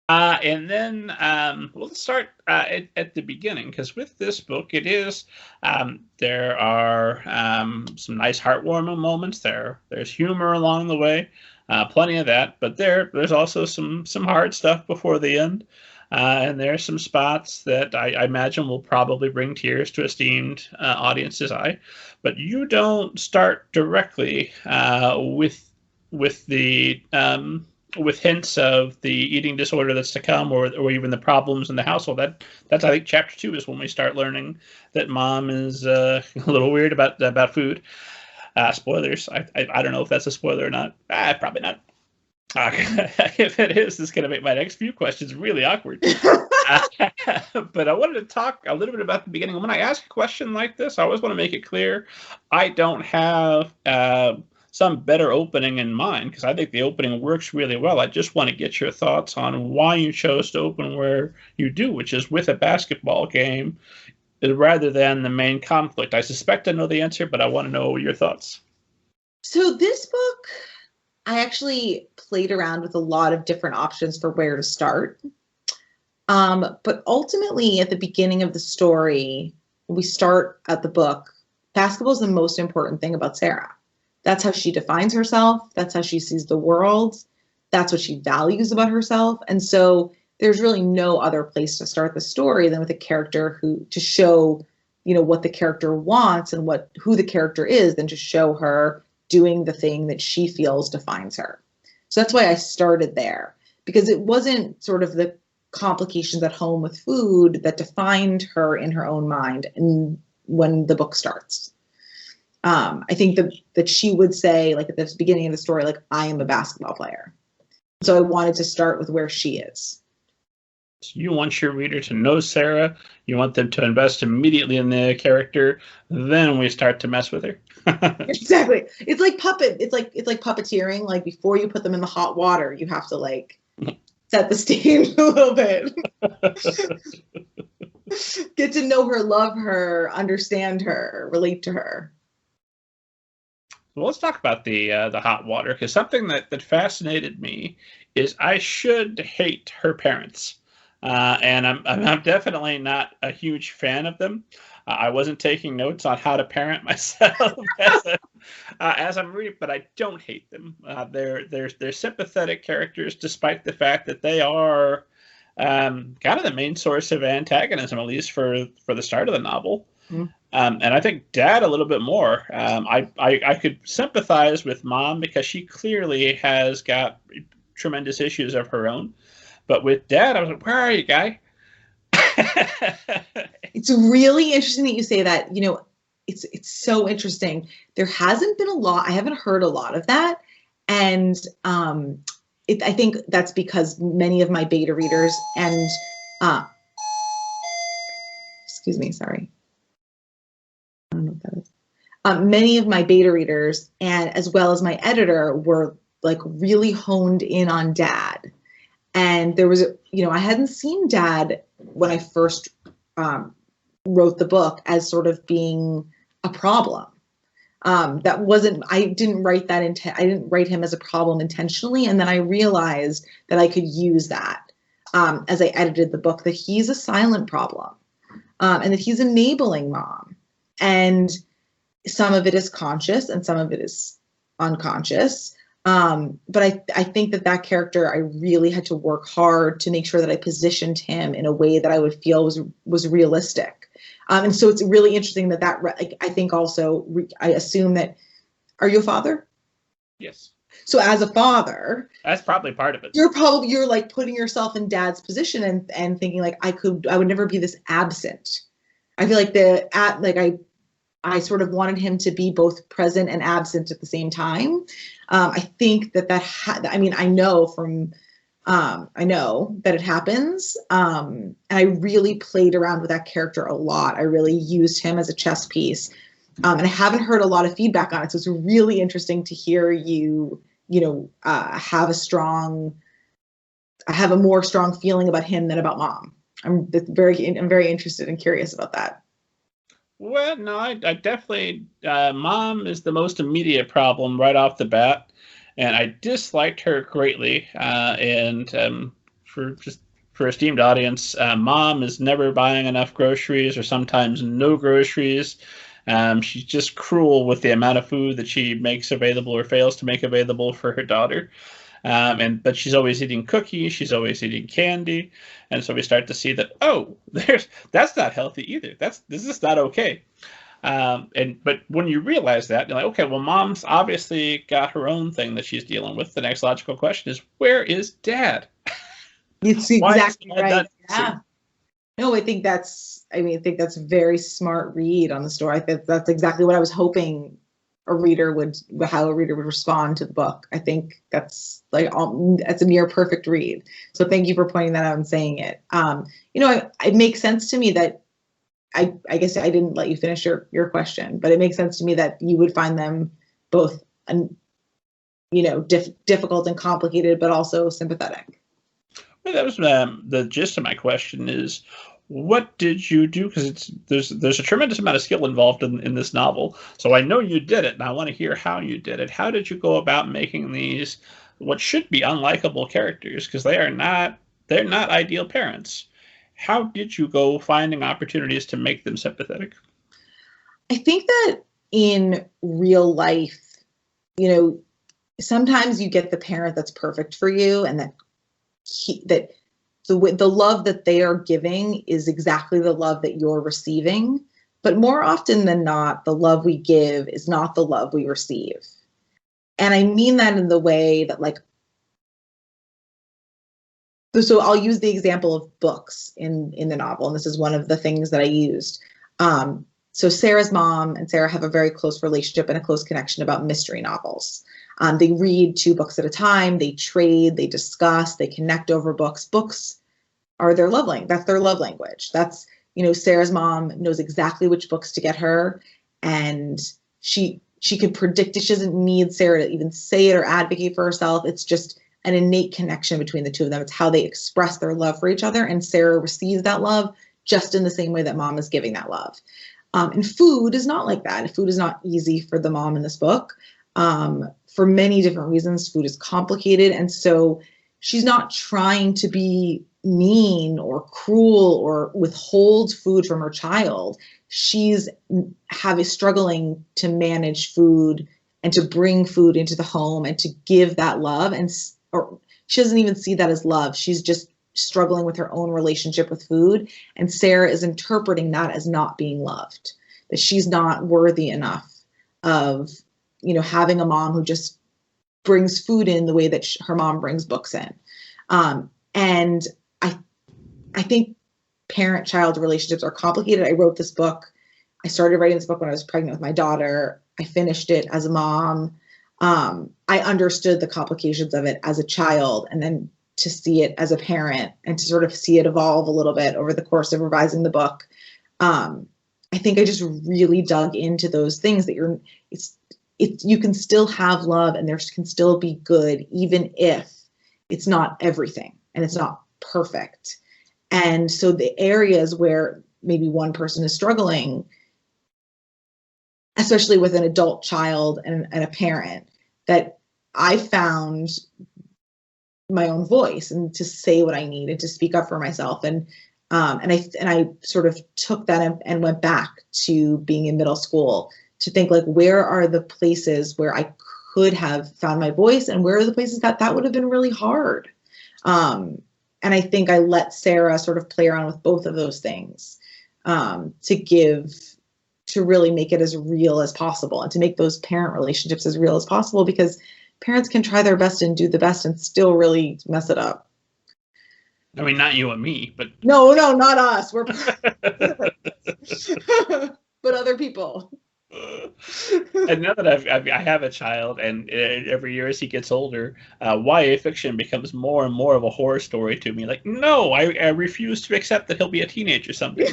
And then we'll start at the beginning, because with this book, there are some nice heartwarming moments. There's humor along the way, plenty of that. But there's also some hard stuff before the end, and there's some spots that I imagine will probably bring tears to esteemed audiences' eye. But you don't start directly with the with hints of the eating disorder that's to come, or even the problems in the household. That's I think chapter 2 is when we start learning that mom is a little weird about food. Spoilers. I don't know if that's a spoiler or not. Probably not. If it is, it's going to make my next few questions really awkward. But I wanted to talk a little bit about the beginning. When I ask a question like this, I always want to make it clear I don't have some better opening in mind, because I think the opening works really well. I just want to get your thoughts on why you chose to open where you do, which is with a basketball game rather than the main conflict. I suspect I know the answer, but I want to know your thoughts. So this book, I actually played around with a lot of different options for where to start. But ultimately, at the beginning of the story, we start at the book. Basketball is the most important thing about Sarah. That's how she defines herself. That's how she sees the world. That's what she values about herself. And so there's really no other place to start the story than with a character to show, what the character wants and who the character is, than to show her doing the thing that she feels defines her. So that's why I started there, because it wasn't sort of the complications at home with food that defined her in her own mind and when the book starts. I think that she would say, like at the beginning of the story, like, I am a basketball player. So I wanted to start with where she is. So you want your reader to know Sarah. You want them to invest immediately in the character. Then we start to mess with her. Exactly. It's like puppeteering. Like, before you put them in the hot water, you have to set the stage a little bit. Get to know her, love her, understand her, relate to her. Well, let's talk about the hot water, because something that fascinated me is I should hate her parents, and I'm definitely not a huge fan of them. I wasn't taking notes on how to parent myself as I'm reading, but I don't hate them. They're sympathetic characters, despite the fact that they are kind of the main source of antagonism, at least for the start of the novel. Mm-hmm. And I think Dad a little bit more. I could sympathize with Mom because she clearly has got tremendous issues of her own. But with Dad, I was like, where are you, guy? It's really interesting that you say that. It's so interesting. There hasn't been a lot. I haven't heard a lot of that. And I think that's because many of my beta readers and excuse me, sorry. I don't know what that is. Many of my beta readers, and as well as my editor, were really honed in on Dad. And there was, I hadn't seen Dad when I first wrote the book as sort of being a problem. I didn't write that I didn't write him as a problem intentionally. And then I realized that I could use that as I edited the book, that he's a silent problem, and that he's enabling Mom. And some of it is conscious and some of it is unconscious. But I think that character, I really had to work hard to make sure that I positioned him in a way that I would feel was realistic. And so it's really interesting that I think also, I assume that, are you a father? Yes. So as a father, that's probably part of it. You're putting yourself in Dad's position and thinking I would never be this absent. I feel like I sort of wanted him to be both present and absent at the same time. I think I know that it happens. And I really played around with that character a lot. I really used him as a chess piece. And I haven't heard a lot of feedback on it. So it's really interesting to hear you have a more strong feeling about him than about Mom. I'm very interested and curious about that. Well, no, I definitely, Mom is the most immediate problem right off the bat, and I disliked her greatly, and for esteemed audience, Mom is never buying enough groceries, or sometimes no groceries. She's just cruel with the amount of food that she makes available or fails to make available for her daughter. But she's always eating cookies, she's always eating candy, and so we start to see that, oh, that's not healthy either. This is not okay. But when you realize that, you're like, okay, well, Mom's obviously got her own thing that she's dealing with. The next logical question is, where is Dad? It's exactly right. Yeah. No, I think that's a very smart read on the story. I think that's exactly what I was hoping how a reader would respond to the book. I think that's that's a near perfect read. So thank you for pointing that out and saying it. It makes sense to me that I guess I didn't let you finish your question, but it makes sense to me that you would find them both, difficult and complicated, but also sympathetic. Well, that was the gist of my question is, what did you do? Because there's a tremendous amount of skill involved in this novel. So I know you did it, and I want to hear how you did it. How did you go about making these what should be unlikable characters? Because they're not ideal parents. How did you go finding opportunities to make them sympathetic? I think that in real life, sometimes you get the parent that's perfect for you, and that the love that they are giving is exactly the love that you're receiving. But more often than not, the love we give is not the love we receive. And I mean that in the way that, so I'll use the example of books in the novel, and this is one of the things that I used. So Sarah's mom and Sarah have a very close relationship and a close connection about mystery novels. They read 2 books at a time, they trade, they discuss, they connect over books. Books are their love language. That's their love language. That's, Sarah's mom knows exactly which books to get her, and she could predict it. She doesn't need Sarah to even say it or advocate for herself. It's just an innate connection between the two of them. It's how they express their love for each other, and Sarah receives that love just in the same way that mom is giving that love. And food is not like that. Food is not easy for the mom in this book. For many different reasons, food is complicated, and so she's not trying to be mean or cruel or withhold food from her child. She's struggling to manage food and to bring food into the home and to give that love, or she doesn't even see that as love. She's just struggling with her own relationship with food, and Sarah is interpreting that as not being loved, that she's not worthy enough of having a mom who just brings food in the way that her mom brings books in. And I think parent-child relationships are complicated. I started writing this book when I was pregnant with my daughter. I finished it as a mom. I understood the complications of it as a child, and then to see it as a parent and to sort of see it evolve a little bit over the course of revising the book. I think I just really dug into those things that you can still have love and there can still be good, even if it's not everything and it's not perfect. And so the areas where maybe one person is struggling, especially with an adult child and a parent, that I found my own voice and to say what I needed, to speak up for myself. And I sort of took that and went back to being in middle school to think, where are the places where I could have found my voice, and where are the places that would have been really hard. And I think I let Sarah sort of play around with both of those things, to really make it as real as possible and to make those parent relationships as real as possible, because parents can try their best and do the best and still really mess it up. I mean, not you and me, but no, not us. We're but other people. And now that I have a child, and every year as he gets older, YA fiction becomes more and more of a horror story to me. No, I refuse to accept that he'll be a teenager someday.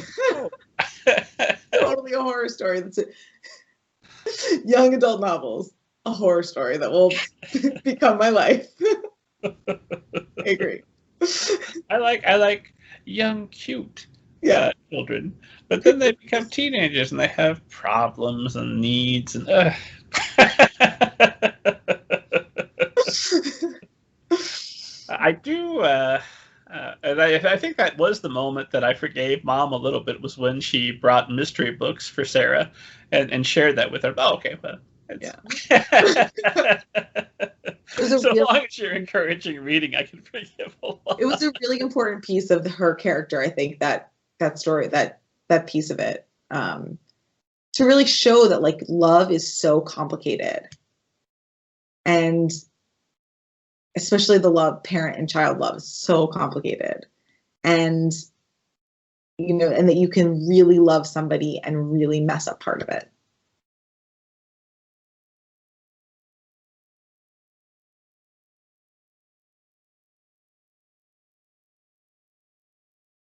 Totally a horror story. That's it. Young adult novels, a horror story that will become my life. I agree. I like young, cute children, but then they become teenagers and they have problems and needs and I do And I think that was the moment that I forgave Mom a little bit, was when she brought mystery books for Sarah and shared that with her. Oh, okay, well, Yeah. So long as you're encouraging reading, I can forgive a lot. It was a really important piece of her character, I think, that story, that piece of it, to really show that like love is so complicated, and especially the love, parent and child love, is so complicated, and and that you can really love somebody and really mess up part of it.